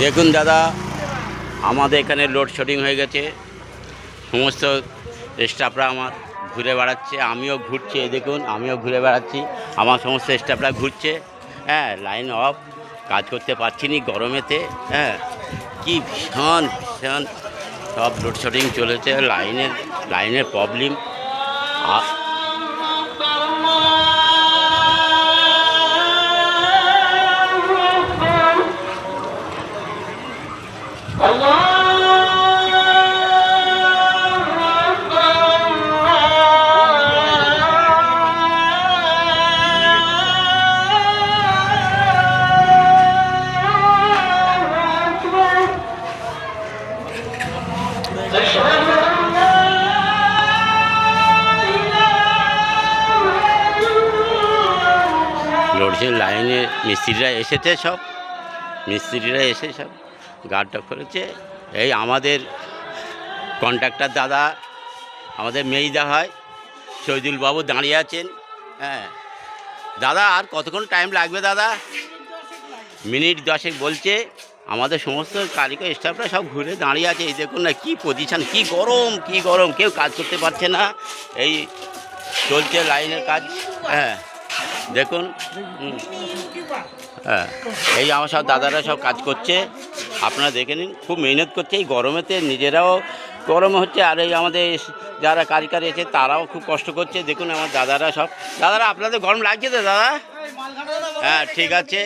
দেখুন দাদা, আমাদের এখানে লোডশেডিং হয়ে গেছে। সমস্ত স্টাফরা আমার ঘুরে বেড়াচ্ছে, আমিও ঘুরছি। এই দেখুন, আমিও ঘুরে বেড়াচ্ছি, আমার সমস্ত স্টাফরা ঘুরছে। হ্যাঁ, লাইন অফ, কাজ করতে পারছি না গরমেতে। হ্যাঁ, কি ভীষণ ভীষণ সব লোডশেডিং চলেছে, লাইনের প্রবলেম। লোডশেডিং লাইনে মিস্ত্রিরা এসেছে, মিস্ত্রিরা এসে সব গার্ডটা করেছে। এই আমাদের কন্ট্রাক্টর দাদা, আমাদের মেজদা হয় শহীদুল বাবু দাঁড়িয়ে আছেন। হ্যাঁ দাদা, আর কতক্ষণ টাইম লাগবে দাদা? মিনিট 10 বলছে। আমাদের সমস্ত কারিগর স্টাফরা সব ঘুরে দাঁড়িয়ে আছে। এই দেখুন না, কি পজিশান, কি গরম, কেউ কাজ করতে পারছে না। এই চলছে লাইনের কাজ। হ্যাঁ দেখুন, হ্যাঁ এই আমার সব দাদারা সব কাজ করছে, আপনারা দেখে নিন। খুব মেহনত করছে এই গরমেতে, নিজেরাও গরম হচ্ছে, আর এই আমাদের যারা কারিগর আছে তারাও খুব কষ্ট করছে। দেখুন আমার দাদারা সব। দাদারা, আপনাদের গরম লাগছে তো দাদা? হ্যাঁ ঠিক আছে,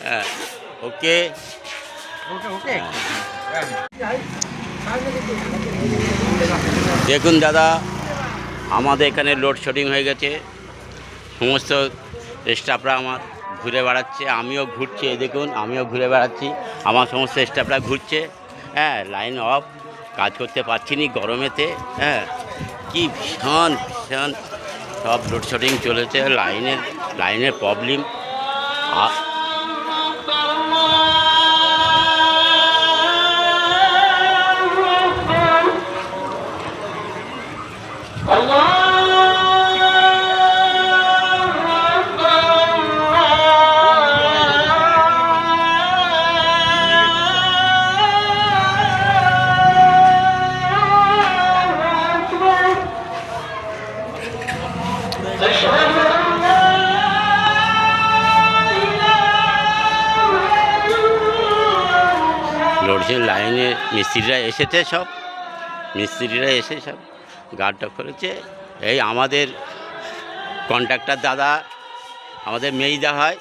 হ্যাঁ ওকে। দেখুন দাদা, আমাদের এখানে লোডশেডিং হয়ে গেছে। সমস্ত স্টাফরা আমার ঘুরে বেড়াচ্ছে, আমিও ঘুরছি। এই দেখুন, আমিও ঘুরে বেড়াচ্ছি, আমার সমস্ত স্টাফরা ঘুরছে। হ্যাঁ, লাইন অফ, কাজ করতে পারছি না গরমেতে। হ্যাঁ, কি ভীষণ ভীষণ সব লোডশেডিং চলেছে, লাইনের প্রবলেম। লোডশেডিং লাইনে মিস্ত্রিরা এসেছে, মিস্ত্রিরা এসে সব গার্ডটা করেছে। এই আমাদের কন্ট্রাক্টর দাদা, আমাদের মেজদা হয়